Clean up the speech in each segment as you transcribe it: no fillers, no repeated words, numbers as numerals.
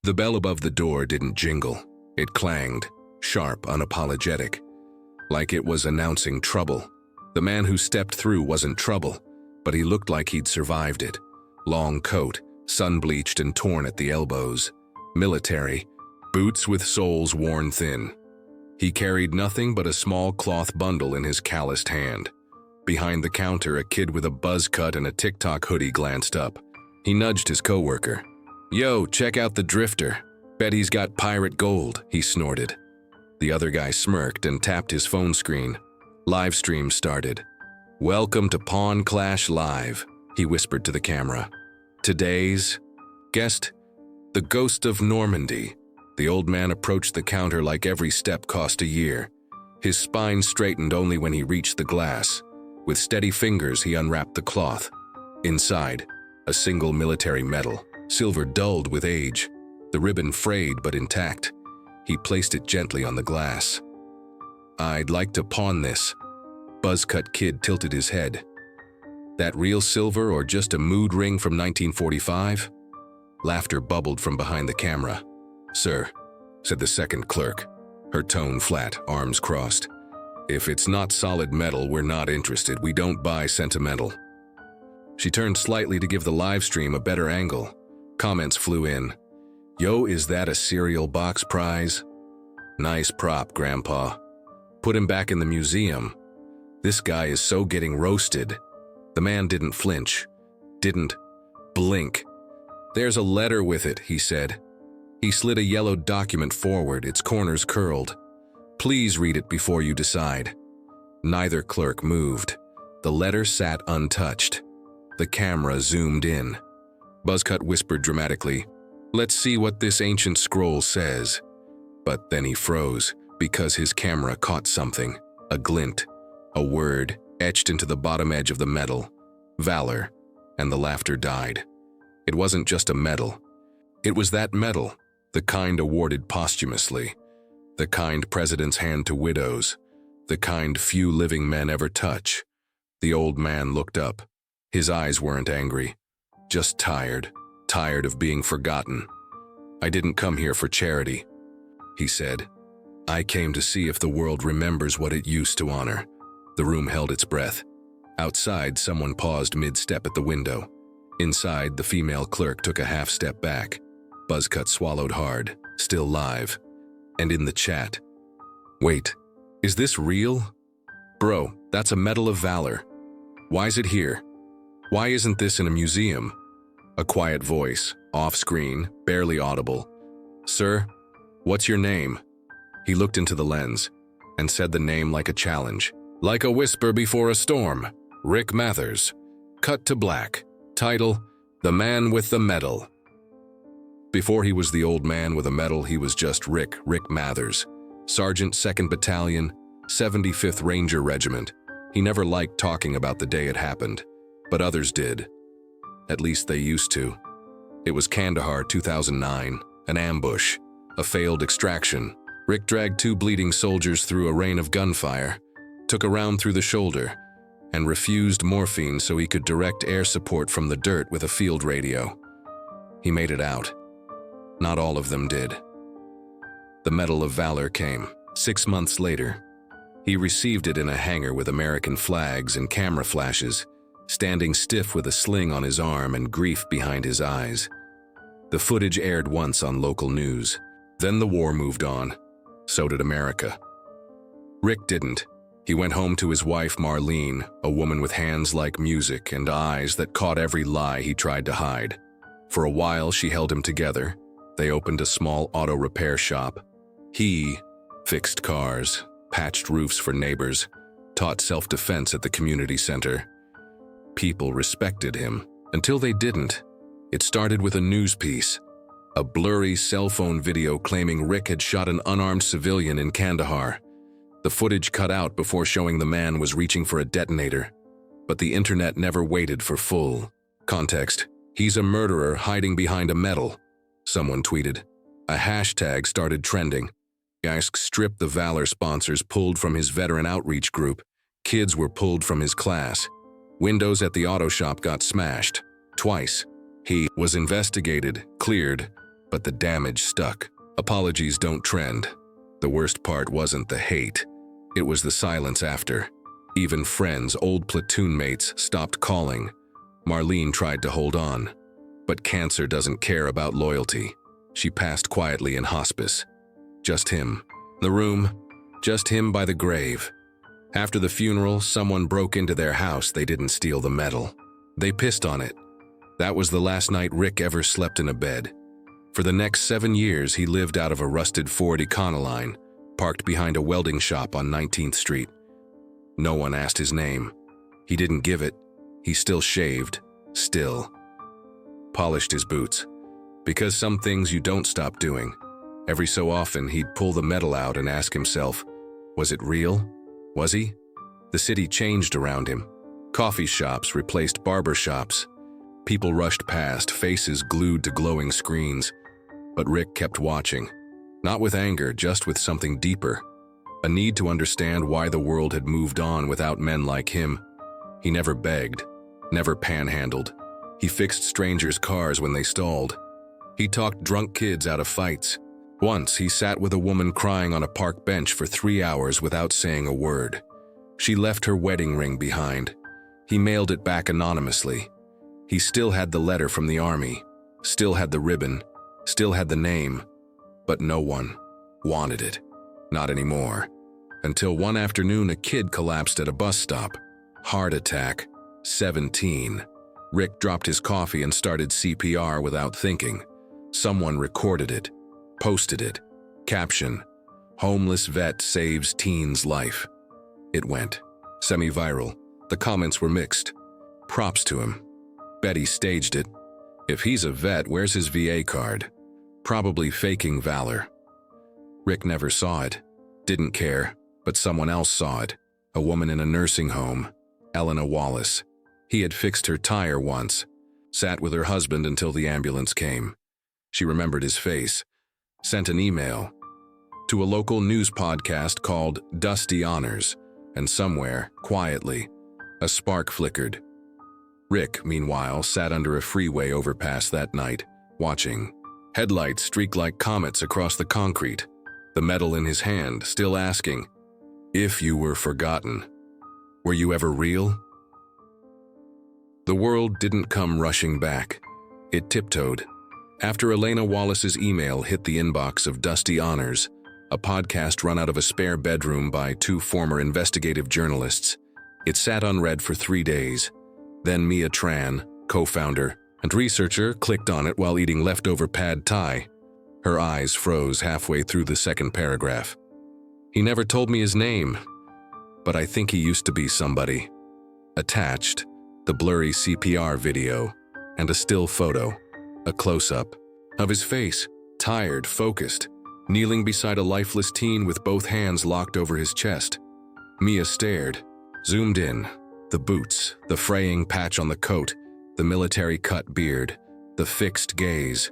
The bell above the door didn't jingle. It clanged, sharp, unapologetic, like it was announcing trouble. The man who stepped through wasn't trouble, but he looked like he'd survived it. Long coat, sun-bleached and torn at the elbows. Military, boots with soles worn thin. He carried nothing but a small cloth bundle in his calloused hand. Behind the counter, a kid with a buzz cut and a TikTok hoodie glanced up. He nudged his coworker. "Yo, check out the drifter. Bet he's got pirate gold," he snorted. The other guy smirked and tapped his phone screen. Livestream started. "Welcome to Pawn Clash Live," he whispered to the camera. "Today's guest, the ghost of Normandy." The old man approached the counter like every step cost a year. His spine straightened only when he reached the glass. With steady fingers, he unwrapped the cloth. Inside, a single military medal, silver dulled with age, the ribbon frayed but intact. He placed it gently on the glass. "I'd like to pawn this." Buzzcut kid tilted his head. "That real silver or just a mood ring from 1945? Laughter bubbled from behind the camera. "Sir," said the second clerk, her tone flat, arms crossed. "If it's not solid metal, we're not interested. We don't buy sentimental." She turned slightly to give the live stream a better angle. Comments flew in. "Yo, is that a cereal box prize? Nice prop, Grandpa. Put him back in the museum. This guy is so getting roasted." The man didn't flinch, didn't blink. "There's a letter with it," he said. He slid a yellow document forward, its corners curled. "Please read it before you decide." Neither clerk moved. The letter sat untouched. The camera zoomed in. Buzzcut whispered dramatically, "Let's see what this ancient scroll says." But then he froze, because his camera caught something, a glint, a word etched into the bottom edge of the medal, "Valor," and the laughter died. It wasn't just a medal. It was that medal, the kind awarded posthumously, the kind presidents hand to widows, the kind few living men ever touch. The old man looked up. His eyes weren't angry, just tired of being forgotten. "I didn't come here for charity," he said. "I came to see if the world remembers what it used to honor." The room held its breath. Outside, someone paused mid-step at the window. Inside, the female clerk took a half step back. Buzzcut swallowed hard, still live. And in the chat, "Wait, is this real? Bro, that's a Medal of Valor. Why is it here? Why isn't this in a museum?" A quiet voice, off-screen, barely audible. "Sir, what's your name?" He looked into the lens and said the name like a challenge. "Like a whisper before a storm. Rick Mathers." Cut to black. Title, "The Man with the Medal." Before he was the old man with a medal, he was just Rick Mathers, Sergeant 2nd Battalion, 75th Ranger Regiment. He never liked talking about the day it happened, but others did. At least they used to. It was Kandahar 2009, an ambush, a failed extraction. Rick dragged 2 bleeding soldiers through a rain of gunfire, took a round through the shoulder, and refused morphine so he could direct air support from the dirt with a field radio. He made it out. Not all of them did. The Medal of Valor came 6 months later. He received it in a hangar with American flags and camera flashes, standing stiff with a sling on his arm and grief behind his eyes. The footage aired once on local news. Then the war moved on. So did America. Rick didn't. He went home to his wife Marlene, a woman with hands like music and eyes that caught every lie he tried to hide. For a while, she held him together. They opened a small auto repair shop. He fixed cars, patched roofs for neighbors, taught self-defense at the community center. People respected him, until they didn't. It started with a news piece, a blurry cell phone video claiming Rick had shot an unarmed civilian in Kandahar. The footage cut out before showing the man was reaching for a detonator. But the internet never waited for full context. "He's a murderer hiding behind a medal," someone tweeted. A hashtag started trending. Yask stripped the Valor sponsors pulled from his veteran outreach group. Kids were pulled from his class. Windows at the auto shop got smashed. Twice. He was investigated, cleared, but the damage stuck. Apologies don't trend. The worst part wasn't the hate. It was the silence after. Even friends, old platoon mates, stopped calling. Marlene tried to hold on. But cancer doesn't care about loyalty. She passed quietly in hospice. Just him. The room. Just him by the grave. After the funeral, someone broke into their house. They didn't steal the medal. They pissed on it. That was the last night Rick ever slept in a bed. For the next 7 years, he lived out of a rusted Ford Econoline, parked behind a welding shop on 19th Street. No one asked his name. He didn't give it. He still shaved. Still. Polished his boots. Because some things you don't stop doing. Every so often, he'd pull the medal out and ask himself, was it real? Was he? The city changed around him. Coffee shops replaced barber shops. People rushed past, faces glued to glowing screens. But Rick kept watching. Not with anger, just with something deeper. A need to understand why the world had moved on without men like him. He never begged, never panhandled. He fixed strangers' cars when they stalled. He talked drunk kids out of fights. Once, he sat with a woman crying on a park bench for 3 hours without saying a word. She left her wedding ring behind. He mailed it back anonymously. He still had the letter from the army, still had the ribbon, still had the name, but no one wanted it. Not anymore. Until one afternoon, a kid collapsed at a bus stop. Heart attack. 17. Rick dropped his coffee and started CPR without thinking. Someone recorded it, posted it. Caption: homeless vet saves teen's life. It went semi-viral. The comments were mixed. Props to him. Bet he staged it. If he's a vet, where's his VA card? Probably faking valor. Rick never saw it. Didn't care, but someone else saw it. A woman in a nursing home, Elena Wallace. He had fixed her tire once. Sat with her husband until the ambulance came. She remembered his face. Sent an email to a local news podcast called Dusty Honors, and somewhere, quietly, a spark flickered. Rick, meanwhile, sat under a freeway overpass that night, watching. Headlights streaked like comets across the concrete. The medal in his hand, still asking, if you were forgotten, were you ever real? The world didn't come rushing back. It tiptoed. After Elena Wallace's email hit the inbox of Dusty Honors, a podcast run out of a spare bedroom by 2 former investigative journalists, it sat unread for 3 days. Then Mia Tran, co-founder and researcher, clicked on it while eating leftover pad thai. Her eyes froze halfway through the second paragraph. He never told me his name, but I think he used to be somebody. Attached, the blurry CPR video, and a still photo, a close-up, of his face, tired, focused, kneeling beside a lifeless teen with both hands locked over his chest. Mia stared, zoomed in, the boots, the fraying patch on the coat, the military-cut beard, the fixed gaze.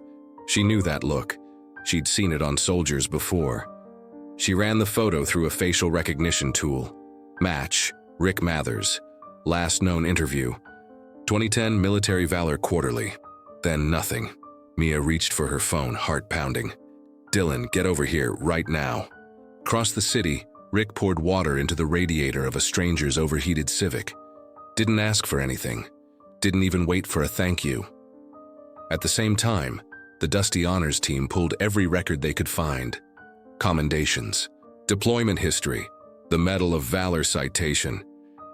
She knew that look. She'd seen it on soldiers before. She ran the photo through a facial recognition tool. Match, Rick Mathers. Last known interview. 2010 Military Valor Quarterly. Then nothing. Mia reached for her phone, heart pounding. Dylan, get over here, right now. Across the city, Rick poured water into the radiator of a stranger's overheated Civic. Didn't ask for anything. Didn't even wait for a thank you. At the same time, the Dusty Honors team pulled every record they could find. Commendations, deployment history, the Medal of Valor citation,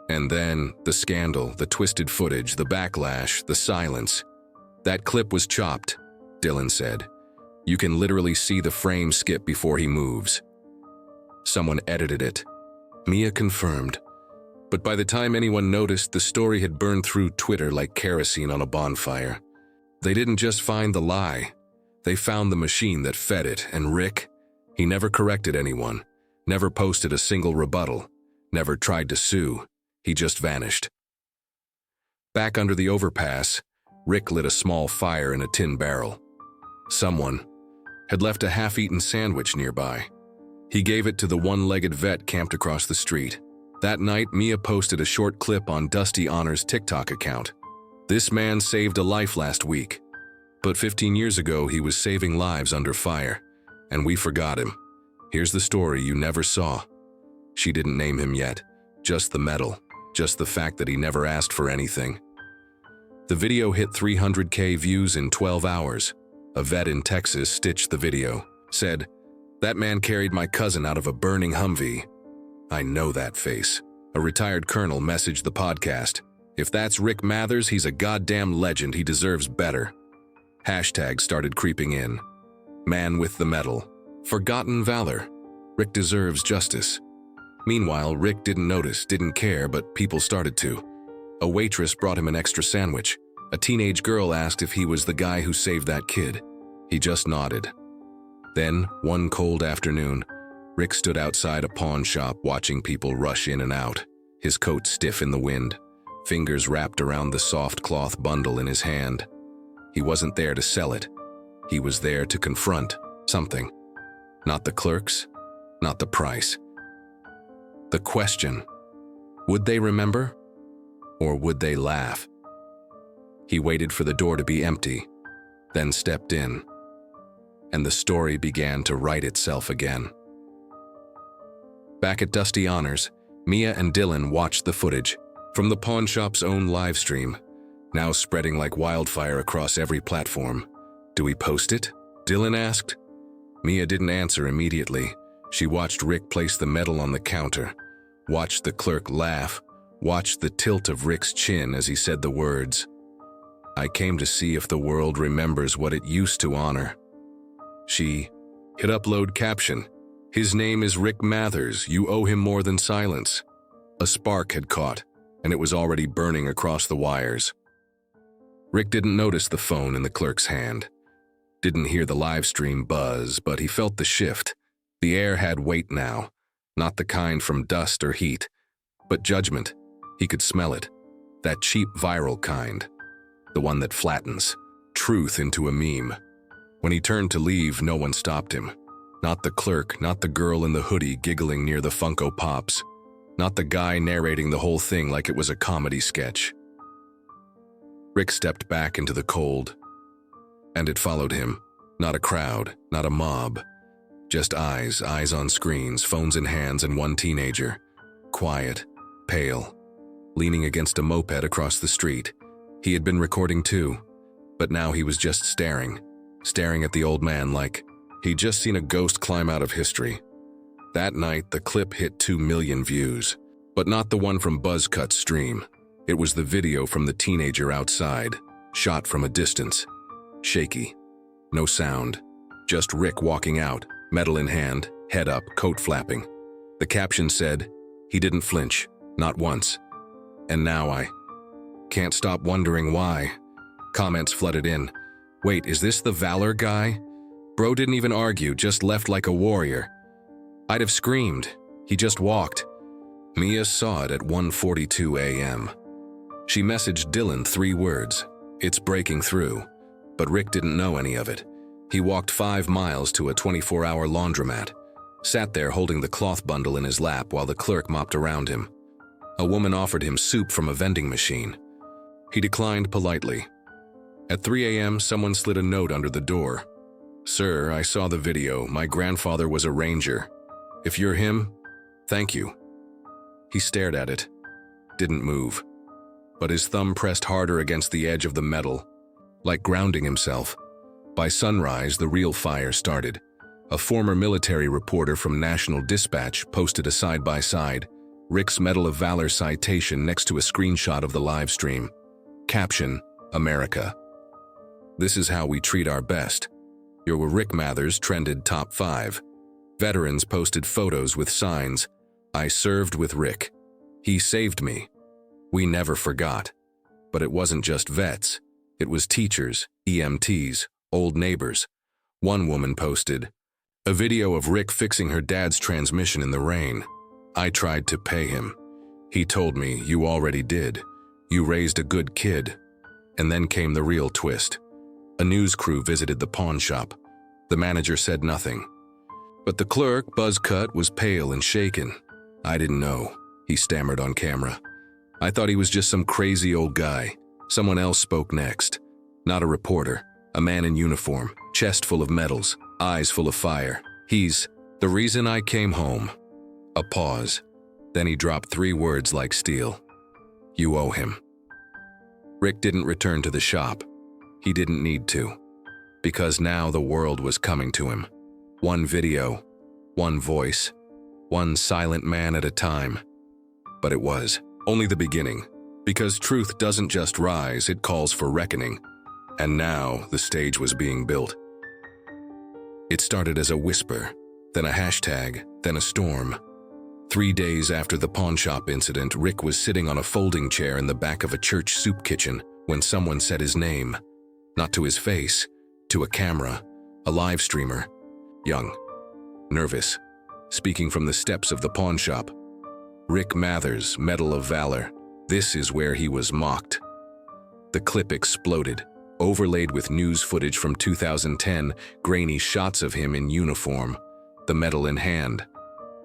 and then the scandal, the twisted footage, the backlash, the silence. That clip was chopped, Dylan said. You can literally see the frame skip before he moves. Someone edited it. Mia confirmed. But by the time anyone noticed, the story had burned through Twitter like kerosene on a bonfire. They didn't just find the lie. They found the machine that fed it, and Rick, he never corrected anyone, never posted a single rebuttal, never tried to sue. He just vanished. Back under the overpass, Rick lit a small fire in a tin barrel. Someone had left a half-eaten sandwich nearby. He gave it to the one-legged vet camped across the street. That night, Mia posted a short clip on Dusty Honors' TikTok account. This man saved a life last week. But 15 years ago, he was saving lives under fire, and we forgot him. Here's the story you never saw. She didn't name him yet, just the medal, just the fact that he never asked for anything. The video hit 300K views in 12 hours. A vet in Texas stitched the video, said, "That man carried my cousin out of a burning Humvee." I know that face. A retired colonel messaged the podcast, "If that's Rick Mathers, he's a goddamn legend, he deserves better." Hashtags started creeping in. Man with the medal. Forgotten valor. Rick deserves justice. Meanwhile, Rick didn't notice, didn't care, but people started to. A waitress brought him an extra sandwich. A teenage girl asked if he was the guy who saved that kid. He just nodded. Then, one cold afternoon, Rick stood outside a pawn shop watching people rush in and out, his coat stiff in the wind, fingers wrapped around the soft cloth bundle in his hand. He wasn't there to sell it. He was there to confront something. Not the clerks, not the price. The question, would they remember? Or would they laugh? He waited for the door to be empty, then stepped in. And the story began to write itself again. Back at Dusty Honors, Mia and Dylan watched the footage from the pawn shop's own live stream, now spreading like wildfire across every platform. "Do we post it?" Dylan asked. Mia didn't answer immediately. She watched Rick place the medal on the counter, watched the clerk laugh, watched the tilt of Rick's chin as he said the words, "I came to see if the world remembers what it used to honor." She hit upload caption, "His name is Rick Mathers, you owe him more than silence." A spark had caught, and it was already burning across the wires. Rick didn't notice the phone in the clerk's hand. Didn't hear the live stream buzz, but he felt the shift. The air had weight now, not the kind from dust or heat, but judgment. He could smell it. That cheap viral kind. The one that flattens truth into a meme. When he turned to leave, no one stopped him. Not the clerk, not the girl in the hoodie giggling near the Funko Pops, not the guy narrating the whole thing like it was a comedy sketch. Rick stepped back into the cold, and it followed him. Not a crowd, not a mob. Just eyes on screens, phones in hands, and one teenager. Quiet, pale, leaning against a moped across the street. He had been recording too, but now he was just staring at the old man like he'd just seen a ghost climb out of history. That night, the clip hit 2 million views, but not the one from Buzzcut's stream. It was the video from the teenager outside, shot from a distance. Shaky. No sound. Just Rick walking out, medal in hand, head up, coat flapping. The caption said, "He didn't flinch, not once." And now I can't stop wondering why. Comments flooded in. "Wait, is this the Valor guy? Bro didn't even argue, just left like a warrior. I'd have screamed. He just walked." Mia saw it at 1:42 a.m. She messaged Dylan 3 words, "It's breaking through." But Rick didn't know any of it. He walked 5 miles to a 24-hour laundromat, sat there holding the cloth bundle in his lap while the clerk mopped around him. A woman offered him soup from a vending machine. He declined politely. At 3 a.m., someone slid a note under the door. "Sir, I saw the video. My grandfather was a ranger. If you're him, thank you." He stared at it, didn't move, but his thumb pressed harder against the edge of the metal, like grounding himself. By sunrise, the real fire started. A former military reporter from National Dispatch posted a side-by-side, Rick's Medal of Valor citation next to a screenshot of the live stream. Caption, "America. This is how we treat our best." Your Rick Mathers trended top 5. Veterans posted photos with signs, "I served with Rick. He saved me." We never forgot. But it wasn't just vets. It was teachers, EMTs, old neighbors. One woman posted, "A video of Rick fixing her dad's transmission in the rain. I tried to pay him. He told me, 'You already did. You raised a good kid.'" And then came the real twist. A news crew visited the pawn shop. The manager said nothing. But the clerk, Buzzcut, was pale and shaken. "I didn't know," he stammered on camera. "I thought he was just some crazy old guy." Someone else spoke next. Not a reporter, A man in uniform, chest full of medals, eyes full of fire. He's the reason I came home. A pause. Then he dropped 3 words like steel. You owe him. Rick didn't return to the shop. He didn't need to. Because now the world was coming to him. One video, one voice, one silent man at a time. But it was only the beginning. Because truth doesn't just rise, it calls for reckoning. And now the stage was being built. It started as a whisper, then a hashtag, then a storm. 3 days after the pawnshop incident, Rick was sitting on a folding chair in the back of a church soup kitchen when someone said his name. Not to his face, to a camera, a live streamer. Young, nervous, speaking from the steps of the pawnshop. Rick Mathers, Medal of Valor. This is where he was mocked. The clip exploded, overlaid with news footage from 2010, grainy shots of him in uniform, the medal in hand.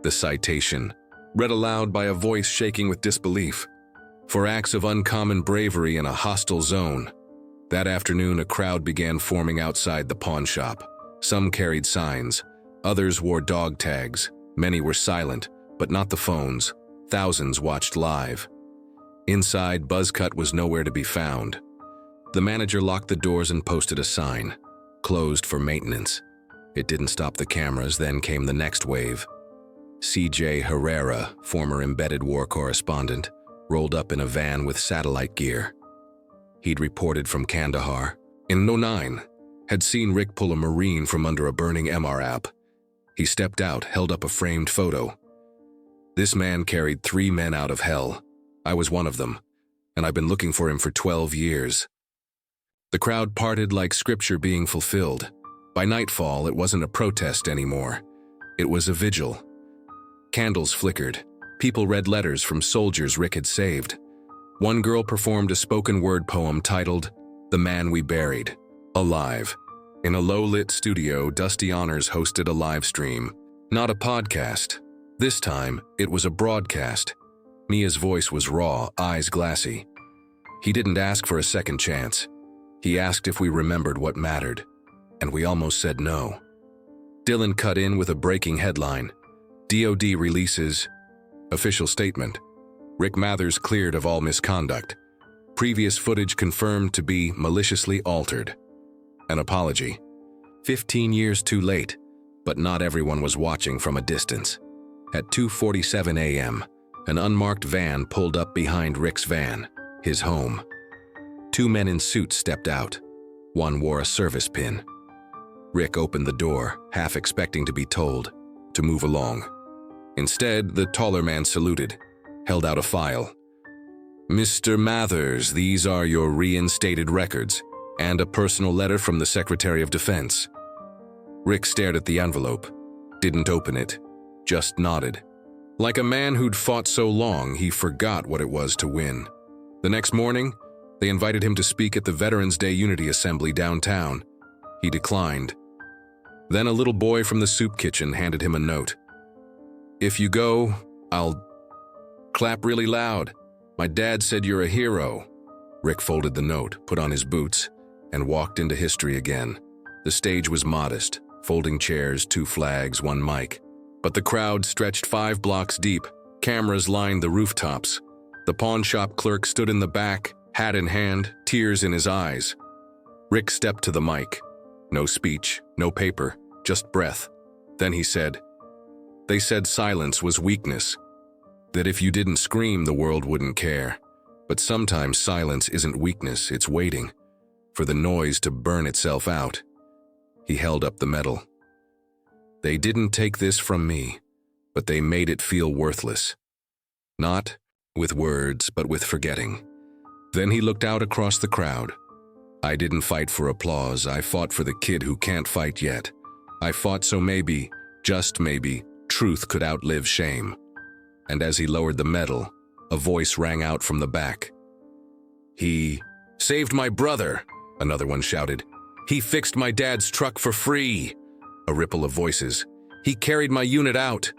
The citation, read aloud by a voice shaking with disbelief. For acts of uncommon bravery in a hostile zone. That afternoon, a crowd began forming outside the pawnshop. Some carried signs, others wore dog tags. Many were silent, but not the phones. Thousands watched live. Inside, Buzzcut was nowhere to be found. The manager locked the doors and posted a sign, closed for maintenance. It didn't stop the cameras, then came the next wave. C.J. Herrera, former embedded war correspondent, rolled up in a van with satellite gear. He'd reported from Kandahar. In '09, had seen Rick pull a Marine from under a burning MR app. He stepped out, held up a framed photo. This man carried 3 men out of hell. I was one of them, and I've been looking for him for 12 years. The crowd parted like scripture being fulfilled. By nightfall, it wasn't a protest anymore. It was a vigil. Candles flickered. People read letters from soldiers Rick had saved. One girl performed a spoken-word poem titled, The Man We Buried, Alive. In a low-lit studio, Dusty Honors hosted a live stream. Not a podcast. This time, it was a broadcast. Mia's voice was raw, eyes glassy. He didn't ask for a second chance. He asked if we remembered what mattered, and we almost said no. Dylan cut in with a breaking headline. DOD releases official statement. Rick Mathers cleared of all misconduct. Previous footage confirmed to be maliciously altered. An apology. 15 years too late, but not everyone was watching from a distance. At 2:47 a.m., an unmarked van pulled up behind Rick's van, his home. 2 men in suits stepped out. One wore a service pin. Rick opened the door, half expecting to be told to move along. Instead, the taller man saluted, held out a file. Mr. Mathers, these are your reinstated records, and a personal letter from the Secretary of Defense. Rick stared at the envelope, didn't open it, just nodded. Like a man who'd fought so long, he forgot what it was to win. The next morning, they invited him to speak at the Veterans Day Unity Assembly downtown. He declined. Then a little boy from the soup kitchen handed him a note. If you go, I'll clap really loud. My dad said you're a hero. Rick folded the note, put on his boots, and walked into history again. The stage was modest, folding chairs, 2 flags, 1 mic. But the crowd stretched 5 blocks deep. Cameras lined the rooftops. The pawnshop clerk stood in the back, hat in hand, tears in his eyes. Rick stepped to the mic. No speech, no paper, just breath. Then he said, They said silence was weakness. That if you didn't scream, the world wouldn't care. But sometimes silence isn't weakness, it's waiting for the noise to burn itself out. He held up the medal. They didn't take this from me, but they made it feel worthless. Not with words, but with forgetting. Then he looked out across the crowd. I didn't fight for applause, I fought for the kid who can't fight yet. I fought so maybe, just maybe, truth could outlive shame. And as he lowered the medal, a voice rang out from the back. He saved my brother, another one shouted. He fixed my dad's truck for free. A ripple of voices. He carried my unit out.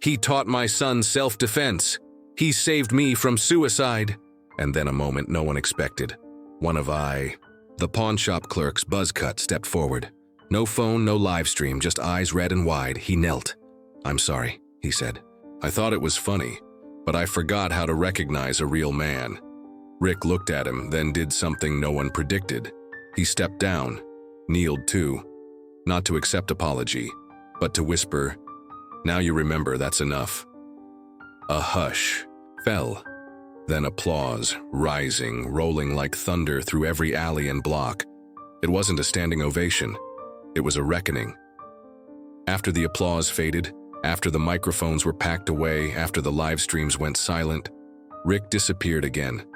He taught my son self-defense. He saved me from suicide. And then a moment no one expected. One of The pawn shop clerk's buzz cut stepped forward. No phone, no live stream, just eyes red and wide. He knelt. "I'm sorry," he said. "I thought it was funny, but I forgot how to recognize a real man." Rick looked at him, then did something no one predicted. He stepped down, kneeled too, not to accept apology, but to whisper, "Now you remember, that's enough." A hush fell, then applause, rising, rolling like thunder through every alley and block. It wasn't a standing ovation, it was a reckoning. After the applause faded, after the microphones were packed away, after the live streams went silent, Rick disappeared again.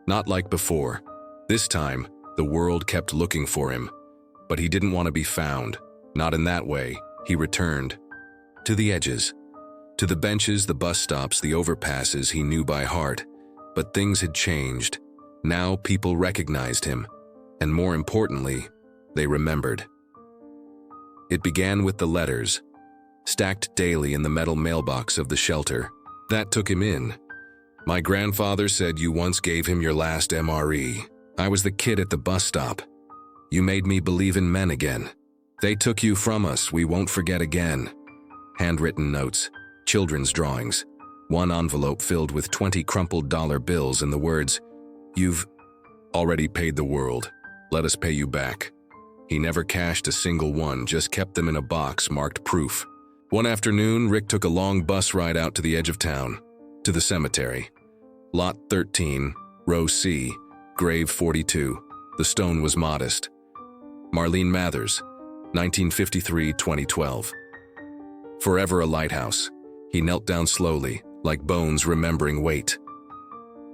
Not like before. This time, the world kept looking for him. But he didn't want to be found. Not in that way. He returned. To the edges. To the benches, the bus stops, the overpasses he knew by heart. But things had changed. Now people recognized him. And more importantly, they remembered. It began with the letters, stacked daily in the metal mailbox of the shelter. That took him in. "My grandfather said you once gave him your last MRE. I was the kid at the bus stop. You made me believe in men again. They took you from us, we won't forget again." Handwritten notes, children's drawings, one envelope filled with 20 crumpled dollar bills and the words, "You've already paid the world. Let us pay you back." He never cashed a single one, just kept them in a box marked proof. One afternoon, Rick took a long bus ride out to the edge of town, to the cemetery. Lot 13, row C, grave 42. The stone was modest. Marlene Mathers, 1953-2012. Forever a lighthouse. He knelt down slowly, like bones remembering weight.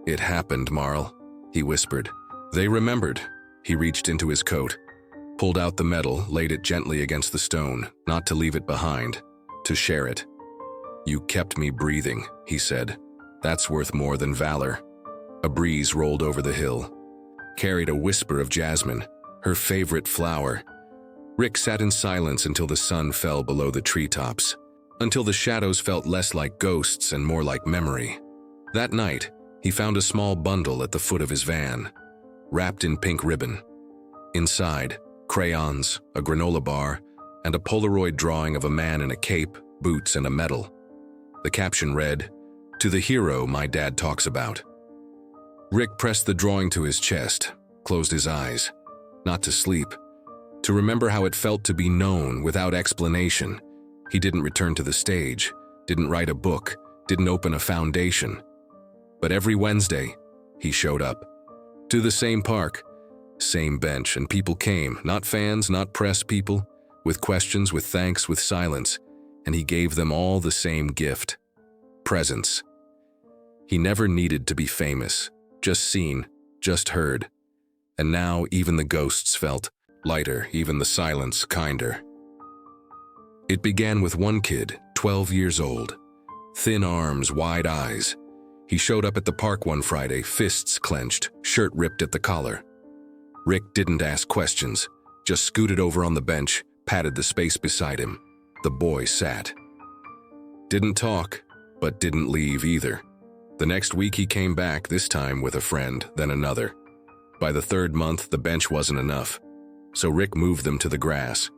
"It happened, Marl," he whispered. They remembered. He reached into his coat, pulled out the medal, laid it gently against the stone, not to leave it behind, to share it. "You kept me breathing," he said. "That's worth more than valor." A breeze rolled over the hill, carried a whisper of jasmine, her favorite flower. Rick sat in silence until the sun fell below the treetops, until the shadows felt less like ghosts and more like memory. That night, he found a small bundle at the foot of his van, wrapped in pink ribbon. Inside, crayons, a granola bar, and a Polaroid drawing of a man in a cape, boots, and a medal. The caption read, "To the hero my dad talks about." Rick pressed the drawing to his chest, closed his eyes, not to sleep, to remember how it felt to be known without explanation. He didn't return to the stage, didn't write a book, didn't open a foundation. But every Wednesday, he showed up. To the same park, same bench, and people came, not fans, not press people, with questions, with thanks, with silence, and he gave them all the same gift: presence. He never needed to be famous, just seen, just heard. And now even the ghosts felt lighter, even the silence kinder. It began with one kid, 12 years old. Thin arms, wide eyes. He showed up at the park one Friday, fists clenched, shirt ripped at the collar. Rick didn't ask questions, just scooted over on the bench, patted the space beside him. The boy sat. Didn't talk, but didn't leave either. The next week he came back, this time with a friend, then another. By the third month, the bench wasn't enough. So Rick moved them to the grass,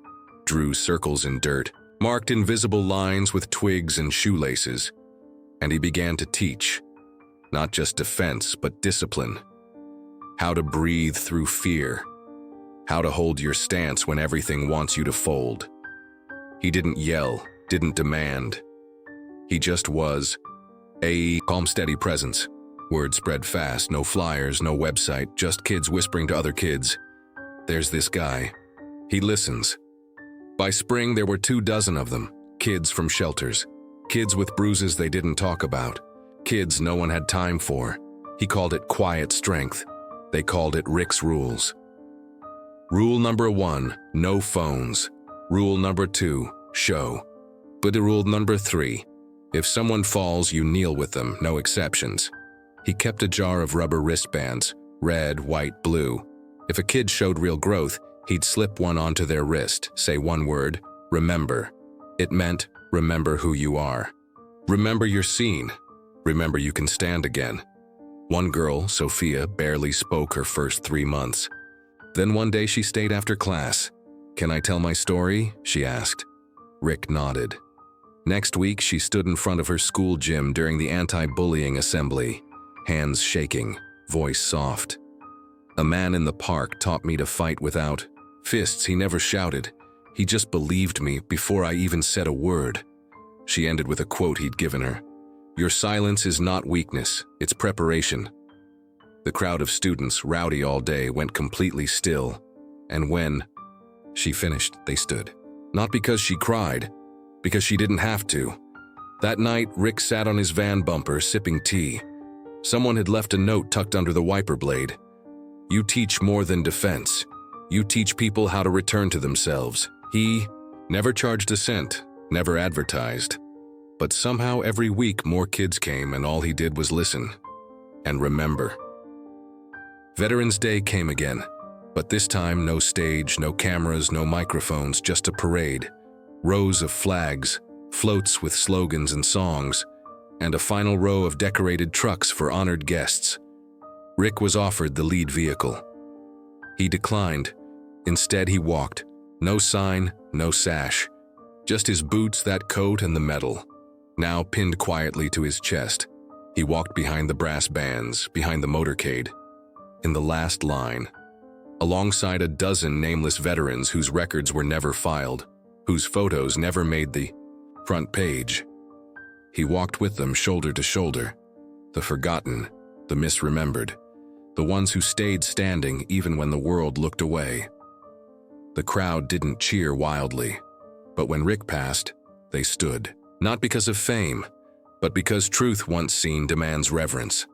drew circles in dirt, marked invisible lines with twigs and shoelaces, and he began to teach. Not just defense, but discipline. How to breathe through fear. How to hold your stance when everything wants you to fold. He didn't yell, didn't demand. He just was a calm, steady presence. Word spread fast, no flyers, no website, just kids whispering to other kids. "There's this guy. He listens." By spring, there were 24 of them, kids from shelters, kids with bruises they didn't talk about, kids no one had time for. He called it quiet strength. They called it Rick's rules. Rule number 1, no phones. Rule number 2, show. But rule number 3, if someone falls, you kneel with them, no exceptions. He kept a jar of rubber wristbands, red, white, blue. If a kid showed real growth, he'd slip one onto their wrist, say one word, remember. It meant, remember who you are. Remember you're seen. Remember you can stand again. One girl, Sophia, barely spoke her first 3 months. Then one day she stayed after class. "Can I tell my story?" she asked. Rick nodded. Next week, she stood in front of her school gym during the anti-bullying assembly, hands shaking, voice soft. "A man in the park taught me to fight without fists. He never shouted. He just believed me before I even said a word." She ended with a quote he'd given her. "Your silence is not weakness, it's preparation." The crowd of students, rowdy all day, went completely still, and when she finished, they stood. Not because she cried, because she didn't have to. That night, Rick sat on his van bumper, sipping tea. Someone had left a note tucked under the wiper blade. "You teach more than defense. You teach people how to return to themselves." He never charged a cent, never advertised. But somehow every week more kids came, and all he did was listen and remember. Veterans Day came again, but this time no stage, no cameras, no microphones, just a parade. Rows of flags, floats with slogans and songs, and a final row of decorated trucks for honored guests. Rick was offered the lead vehicle. He declined. Instead, he walked. No sign, no sash. Just his boots, that coat, and the medal, now pinned quietly to his chest. He walked behind the brass bands, behind the motorcade, in the last line, alongside a dozen nameless veterans whose records were never filed, whose photos never made the front page. He walked with them shoulder to shoulder, the forgotten, the misremembered, the ones who stayed standing even when the world looked away. The crowd didn't cheer wildly, but when Rick passed, they stood, not because of fame, but because truth once seen demands reverence.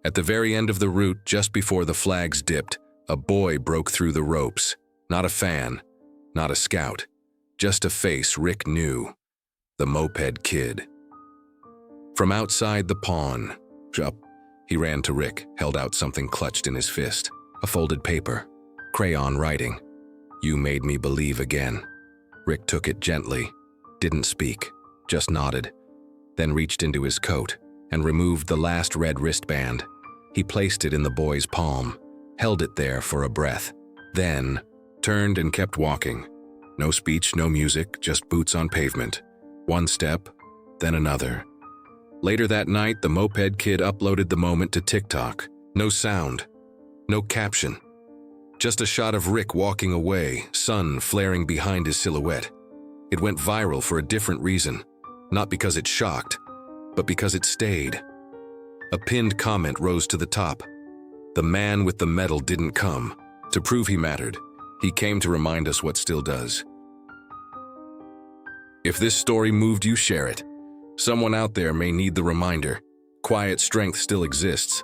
At the very end of the route, just before the flags dipped, a boy broke through the ropes. Not a fan, not a scout, just a face Rick knew. The moped kid. From outside the pawn shop, he ran to Rick, held out something clutched in his fist. A folded paper, crayon writing. "You made me believe again." Rick took it gently, didn't speak, just nodded, then reached into his coat and removed the last red wristband. He placed it in the boy's palm, held it there for a breath, then turned and kept walking. No speech, no music, just boots on pavement. One step, then another. Later that night, the moped kid uploaded the moment to TikTok. No sound, no caption. Just a shot of Rick walking away, sun flaring behind his silhouette. It went viral for a different reason, not because it shocked, but because it stayed. A pinned comment rose to the top. "The man with the medal didn't come to prove he mattered. He came to remind us what still does." If this story moved you, share it. Someone out there may need the reminder. Quiet strength still exists.